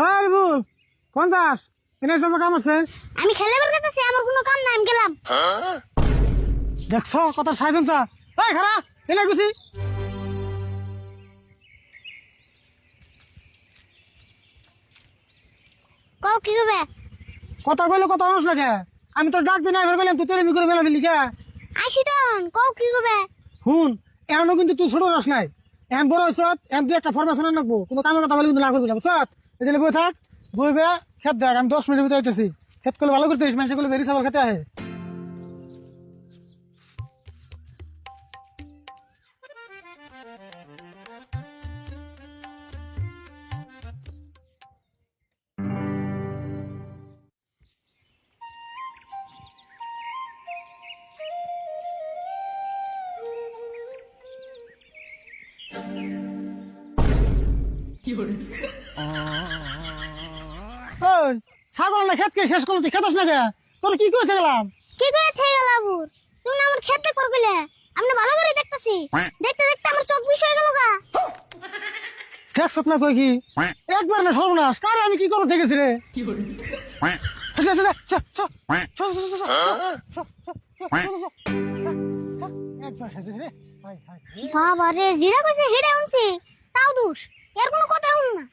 আরে বল কোন যাস এনে সব কাম আছে আমি খেলে বের করতেছি, আমার কোনো কাম নাই, আমি গেলাম। দেখছ কত সাইজন চা এই খারা এনে গুছি কও কি হবে? কথা কইলে কথা অনুস না কে আমি তো ডাক দিন আইবার গেলাম তুই তেরে করে মেলা দিলি কে আইসি তখন, কও কি হবে? হুন এখনো কিন্তু তুই ছোট রস নাই এখন বড় হইছ এখন তুই একটা ফরমেশন রাখবো কোনো কামের কথা বলে কিন্তু না করবি না বুঝছ এই জন্য বই থাক বইবে খেত দেখ আমি 10 মিনিটের ভিতরে আইতেছি খেত করলে ভালো করতে মানুষ করলে বেরি চাवल খেতে আহে ওই ছাগল না খেত কে শেষ করলো তুই খেতাস না কে তোর কি করতে গেলাম কি করে থেকে গেল আবুর? তুমি না আমার খেতে করবিলে, আমি না ভালো করে দেখতেছি, দেখতে দেখতে আমার চোখ বিষ হয়ে গেল গা। দেখছ না কই কি একবার না সর্বনাশ কার আমি কি করতে গেছি রে আচ্ছা আচ্ছা আচ্ছা একবার সাথে রে হাই হাই বাবা রে, জিরা কইছে হেডে উনছি, তাও দুষ, এর কোনো কথা শুন না।